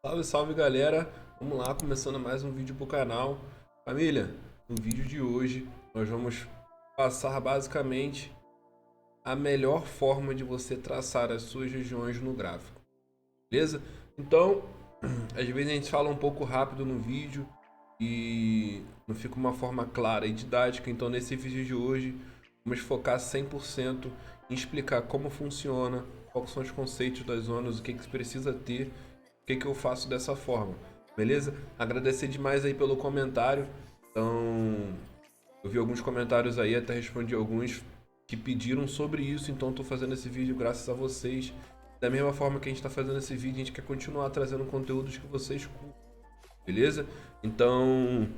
Salve, salve galera! Vamos lá, começando mais um vídeo pro canal. Família, no vídeo de hoje nós vamos passar basicamente a melhor forma de você traçar as suas regiões no gráfico, beleza? Então, às vezes a gente fala um pouco rápido no vídeo e não fica uma forma clara e didática, então nesse vídeo de hoje vamos focar 100% em explicar como funciona, quais são os conceitos das zonas, o que que precisa ter, o que que eu faço dessa forma, beleza? Agradecer demais aí pelo comentário. Então, eu vi alguns comentários aí, até respondi alguns que pediram sobre isso, então estou fazendo esse vídeo graças a vocês. Da mesma forma que a gente está fazendo esse vídeo, a gente quer continuar trazendo conteúdos que vocês curtem, beleza? Então,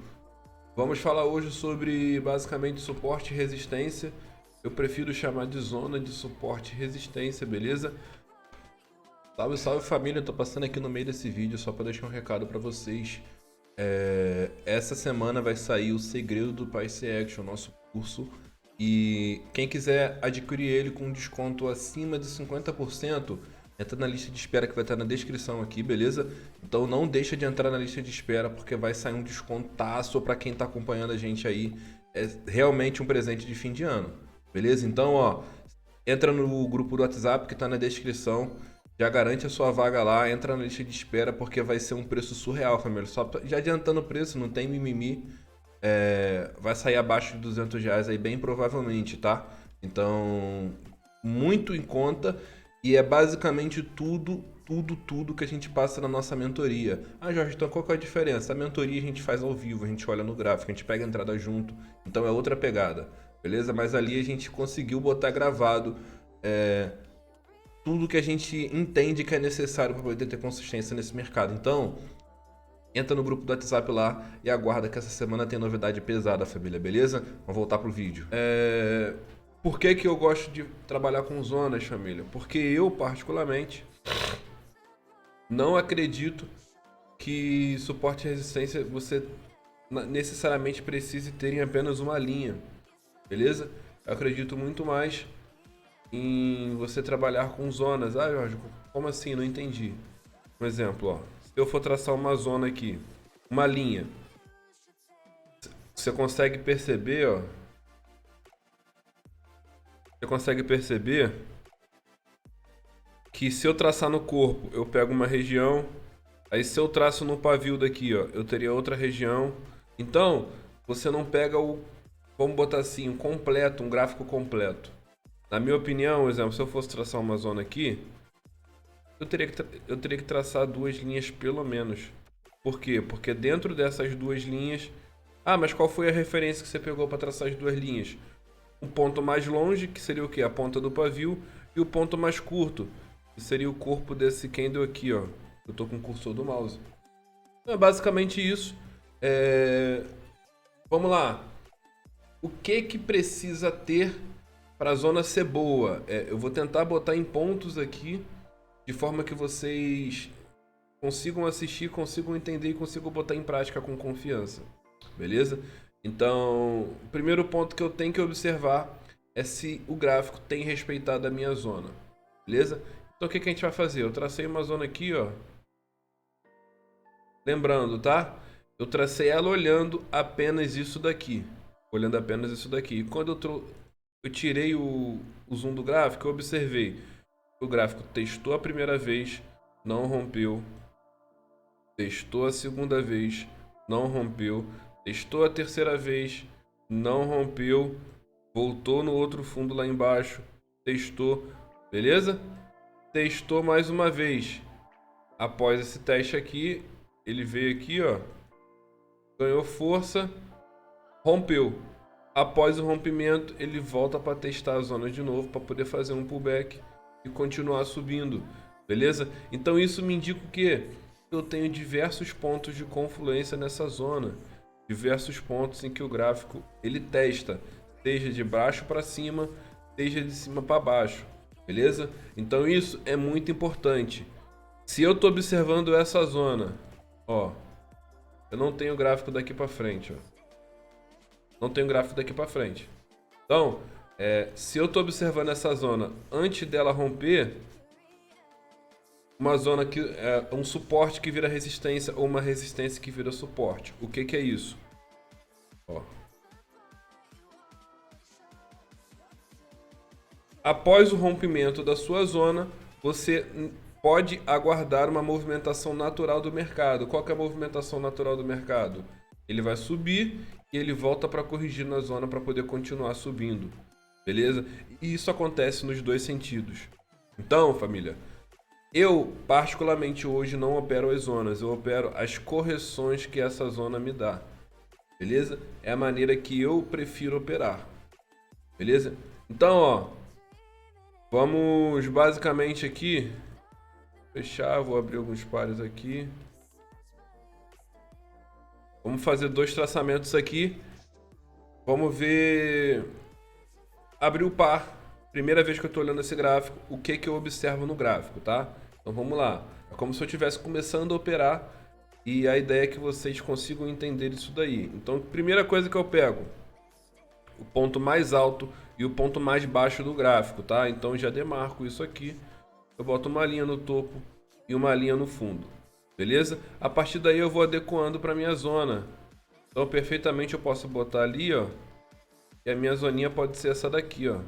vamos falar hoje sobre basicamente suporte e resistência. Eu prefiro chamar de zona de suporte e resistência, beleza? Salve, salve família, eu tô passando aqui no meio desse vídeo só para deixar um recado para vocês. Essa semana vai sair o Segredo do Python Action, nosso curso. E quem quiser adquirir ele com desconto acima de 50%, entra na lista de espera que vai estar na descrição aqui, beleza? Então não deixa de entrar na lista de espera porque vai sair um descontaço para quem tá acompanhando a gente aí. É realmente um presente de fim de ano, beleza? Então, ó, entra no grupo do WhatsApp que tá na descrição. Já garante a sua vaga lá, entra na lista de espera porque vai ser um preço surreal, família. Já adiantando o preço, não tem mimimi. Vai sair abaixo de R$ 200 aí, bem provavelmente, tá? Então, muito em conta e é basicamente tudo que a gente passa na nossa mentoria. Ah, Jorge, então qual que é a diferença? A mentoria a gente faz ao vivo, a gente olha no gráfico, a gente pega a entrada junto, então é outra pegada, beleza? Mas ali a gente conseguiu botar gravado tudo que a gente entende que é necessário para poder ter consistência nesse mercado. Então, entra no grupo do WhatsApp lá e aguarda que essa semana tem novidade pesada, família, beleza? Vamos voltar pro vídeo. Por que que eu gosto de trabalhar com zonas, família? Porque eu, particularmente, não acredito que suporte e resistência você necessariamente precise ter em apenas uma linha, beleza? Eu acredito muito mais em você trabalhar com zonas. Ah, Jorge, como assim? Não entendi. Um exemplo, ó. Se eu for traçar uma zona aqui, uma linha, você consegue perceber, ó. Você consegue perceber que se eu traçar no corpo, eu pego uma região. Aí se eu traço no pavio daqui, ó, eu teria outra região. Então, você não pega o, vamos botar assim, um completo, um gráfico completo. Na minha opinião, exemplo, se eu fosse traçar uma zona aqui, eu teria que traçar duas linhas pelo menos. Por quê? Porque dentro dessas duas linhas... Ah, mas qual foi a referência que você pegou para traçar as duas linhas? O ponto mais longe, que seria o quê? A ponta do pavio, e o ponto mais curto, que seria o corpo desse candle aqui, ó. Eu tô com o cursor do mouse. Então é basicamente isso. Vamos lá. O que que precisa ter para a zona ser boa? Eu vou tentar botar em pontos aqui, de forma que vocês consigam assistir, consigam entender e consigam botar em prática com confiança, beleza? Então, o primeiro ponto que eu tenho que observar é se o gráfico tem respeitado a minha zona, beleza? Então o que que a gente vai fazer? Eu tracei uma zona aqui, ó. Lembrando, tá? Eu tracei ela olhando apenas isso daqui. Olhando apenas isso daqui. E quando eu tirei o zoom do gráfico, eu observei. O gráfico testou a primeira vez, não rompeu. Testou a segunda vez, não rompeu. Testou a terceira vez, não rompeu. Voltou no outro fundo lá embaixo. Testou, beleza? Testou mais uma vez. Após esse teste aqui, ele veio aqui, ó. Ganhou força, rompeu. Após o rompimento, ele volta para testar a zona de novo para poder fazer um pullback e continuar subindo, beleza? Então isso me indica o quê? Eu tenho diversos pontos de confluência nessa zona, diversos pontos em que o gráfico ele testa, seja de baixo para cima, seja de cima para baixo, beleza? Então isso é muito importante. Se eu estou observando essa zona, ó, eu não tenho gráfico daqui para frente, ó. Não tenho gráfico daqui para frente. Então, se eu estou observando essa zona antes dela romper, uma zona que é um suporte que vira resistência ou uma resistência que vira suporte. O que é isso? Ó. Após o rompimento da sua zona, você pode aguardar uma movimentação natural do mercado. Qual que é a movimentação natural do mercado? Ele vai subir e ele volta para corrigir na zona para poder continuar subindo. Beleza? E isso acontece nos dois sentidos. Então, família, eu particularmente hoje não opero as zonas, eu opero as correções que essa zona me dá. Beleza? É a maneira que eu prefiro operar. Beleza? Então, ó, vamos basicamente aqui fechar, vou abrir alguns pares aqui. Vamos fazer 2 traçamentos aqui. Vamos ver. Abrir o par. Primeira vez que eu estou olhando esse gráfico, o que eu observo no gráfico, tá? Então vamos lá. É como se eu estivesse começando a operar e a ideia é que vocês consigam entender isso daí. Então, primeira coisa que eu pego, o ponto mais alto e o ponto mais baixo do gráfico, tá? Então já demarco isso aqui. Eu boto uma linha no topo e uma linha no fundo. Beleza? A partir daí eu vou adequando para minha zona. Então perfeitamente eu posso botar ali, ó. E a minha zoninha pode ser essa daqui, ó.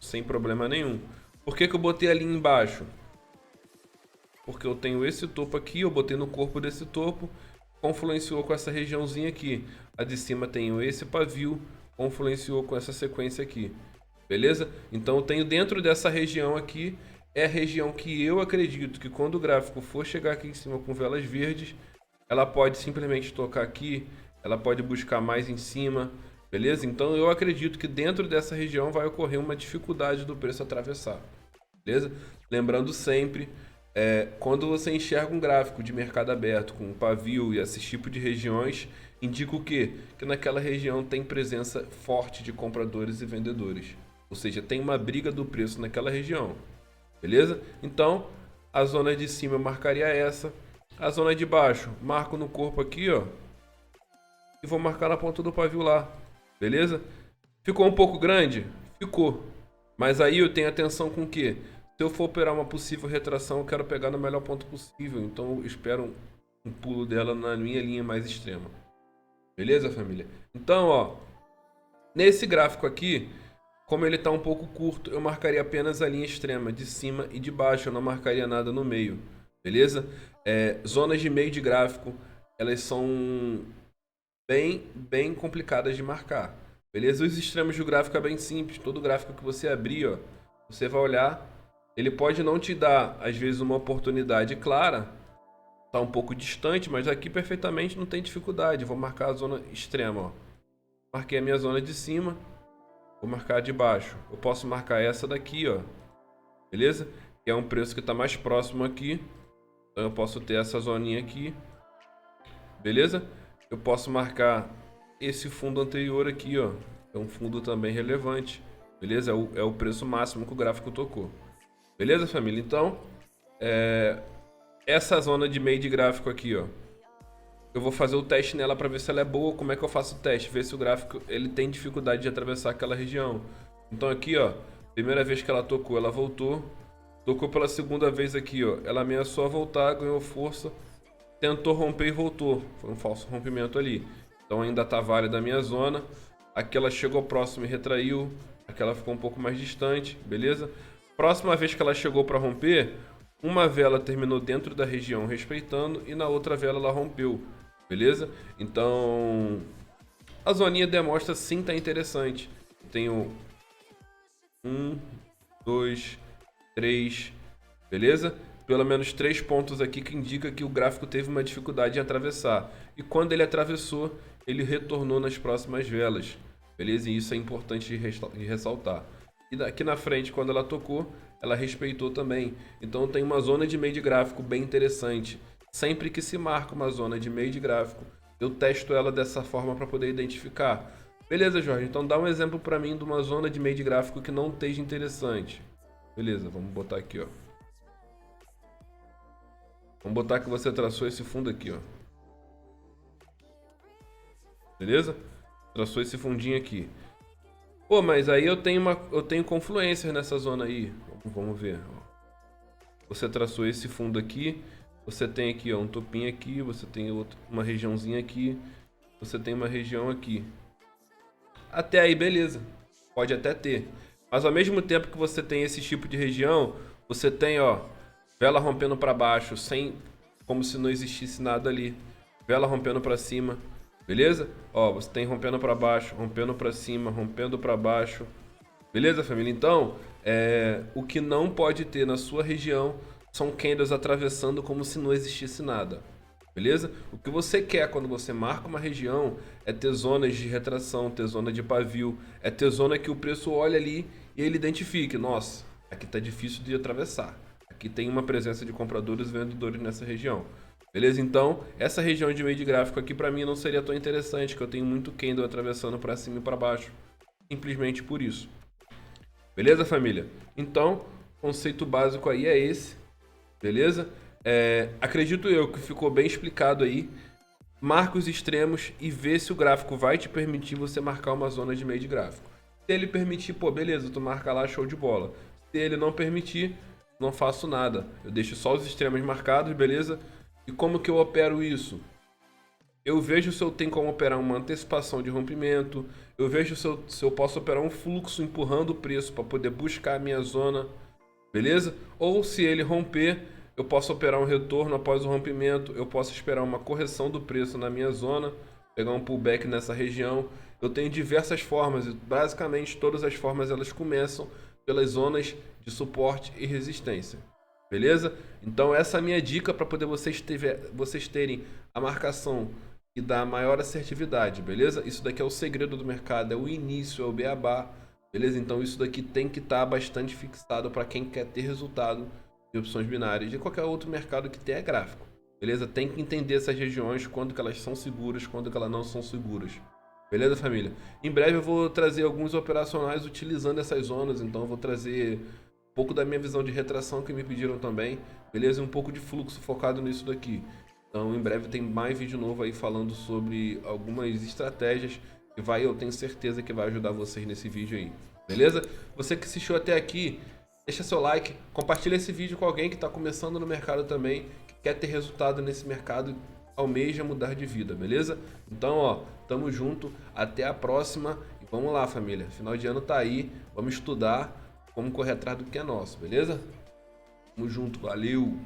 Sem problema nenhum. Por que eu botei ali embaixo? Porque eu tenho esse topo aqui, eu botei no corpo desse topo, confluenciou com essa regiãozinha aqui. A de cima tenho esse pavio, confluenciou com essa sequência aqui. Beleza? Então eu tenho dentro dessa região aqui, é a região que eu acredito que quando o gráfico for chegar aqui em cima com velas verdes, ela pode simplesmente tocar aqui, ela pode buscar mais em cima, beleza? Então eu acredito que dentro dessa região vai ocorrer uma dificuldade do preço atravessar, beleza? Lembrando sempre, quando você enxerga um gráfico de mercado aberto com pavio e esse tipo de regiões, indica o quê? Que naquela região tem presença forte de compradores e vendedores, ou seja, tem uma briga do preço naquela região. Beleza? Então, a zona de cima eu marcaria essa. A zona de baixo, marco no corpo aqui, ó. E vou marcar na ponta do pavio lá. Beleza? Ficou um pouco grande? Ficou. Mas aí eu tenho atenção com o quê? Se eu for operar uma possível retração, eu quero pegar no melhor ponto possível. Então, eu espero um pulo dela na minha linha mais extrema. Beleza, família? Então, ó. Nesse gráfico aqui, como ele está um pouco curto, eu marcaria apenas a linha extrema, de cima e de baixo, eu não marcaria nada no meio, beleza? Zonas de meio de gráfico, elas são bem complicadas de marcar, beleza? Os extremos do gráfico é bem simples, todo gráfico que você abrir, ó, você vai olhar, ele pode não te dar, às vezes, uma oportunidade clara, está um pouco distante, mas aqui perfeitamente não tem dificuldade, vou marcar a zona extrema, ó. Marquei a minha zona de cima. Vou marcar de baixo. Eu posso marcar essa daqui, ó. Beleza? Que é um preço que está mais próximo aqui. Então eu posso ter essa zoninha aqui. Beleza? Eu posso marcar esse fundo anterior aqui, ó. É um fundo também relevante. Beleza? É o preço máximo que o gráfico tocou. Beleza, família? Então, essa zona de meio de gráfico aqui, ó. Eu vou fazer o teste nela para ver se ela é boa. Como é que eu faço o teste? Ver se o gráfico ele tem dificuldade de atravessar aquela região. Então aqui, ó, primeira vez que ela tocou, ela voltou. Tocou pela segunda vez aqui, ó. Ela ameaçou a voltar, ganhou força. Tentou romper e voltou. Foi um falso rompimento ali. Então ainda tá válida a minha zona. Aqui ela chegou próximo e retraiu. Aqui ela ficou um pouco mais distante, beleza? Próxima vez que ela chegou para romper, uma vela terminou dentro da região respeitando e na outra vela ela rompeu. Beleza? Então, a zoninha demonstra sim tá interessante. Tenho 1, 2, 3, beleza? Pelo menos 3 pontos aqui que indica que o gráfico teve uma dificuldade em atravessar. E quando ele atravessou, ele retornou nas próximas velas. Beleza? E isso é importante de ressaltar. E daqui na frente, quando ela tocou, ela respeitou também. Então tem uma zona de meio de gráfico bem interessante. Sempre que se marca uma zona de meio de gráfico, eu testo ela dessa forma para poder identificar. Beleza, Jorge? Então dá um exemplo para mim de uma zona de meio de gráfico que não esteja interessante. Beleza, vamos botar aqui, ó. Vamos botar que você traçou esse fundo aqui, ó. Beleza? Traçou esse fundinho aqui. Pô, mas aí eu tenho confluências nessa zona aí. Vamos ver, ó. você traçou esse fundo aqui, você tem aqui, ó, um topinho aqui, você tem uma regiãozinha aqui, você tem uma região aqui. Até aí, beleza. Pode até ter. Mas ao mesmo tempo que você tem esse tipo de região, você tem, ó, vela rompendo para baixo, sem, como se não existisse nada ali. Vela rompendo para cima, beleza? Ó, você tem rompendo para baixo, rompendo para cima, rompendo para baixo. Beleza, família? Então, o que não pode ter na sua região são candles atravessando como se não existisse nada. Beleza? O que você quer quando você marca uma região é ter zonas de retração, ter zona de pavio, é ter zona que o preço olha ali e ele identifique, nossa, aqui tá difícil de atravessar. Aqui tem uma presença de compradores e vendedores nessa região. Beleza? Então, essa região de meio de gráfico aqui para mim não seria tão interessante, que eu tenho muito candle atravessando para cima e para baixo. Simplesmente por isso. Beleza, família? Então, o conceito básico aí é esse. Beleza? Acredito eu que ficou bem explicado aí. Marca os extremos e vê se o gráfico vai te permitir você marcar uma zona de meio de gráfico. Se ele permitir, pô, beleza, tu marca lá, show de bola. Se ele não permitir, não faço nada. Eu deixo só os extremos marcados, beleza? E como que eu opero isso? Eu vejo se eu tenho como operar uma antecipação de rompimento. Eu vejo se eu posso operar um fluxo empurrando o preço para poder buscar a minha zona. Beleza? Ou se ele romper, eu posso operar um retorno após o rompimento. Eu posso esperar uma correção do preço na minha zona. Pegar um pullback nessa região. Eu tenho diversas formas. E basicamente todas as formas elas começam pelas zonas de suporte e resistência. Beleza? Então essa é a minha dica para poder vocês terem a marcação que dá maior assertividade, beleza? Isso daqui é o segredo do mercado, é o início, é o beabá, beleza? Então isso daqui tem que estar bastante fixado para quem quer ter resultado de opções binárias, de qualquer outro mercado que tenha gráfico, beleza? Tem que entender essas regiões, quando que elas são seguras, quando que elas não são seguras. Beleza, família? Em breve eu vou trazer alguns operacionais utilizando essas zonas, então eu vou trazer um pouco da minha visão de retração que me pediram também, beleza? E um pouco de fluxo focado nisso daqui. Então em breve tem mais vídeo novo aí falando sobre algumas estratégias que eu tenho certeza que vai ajudar vocês nesse vídeo aí. Beleza? Você que assistiu até aqui, deixa seu like, compartilha esse vídeo com alguém que está começando no mercado também, que quer ter resultado nesse mercado, almeja mudar de vida, beleza? Então, ó, tamo junto, até a próxima e vamos lá, família. Final de ano tá aí, vamos estudar, vamos correr atrás do que é nosso, beleza? Tamo junto, valeu!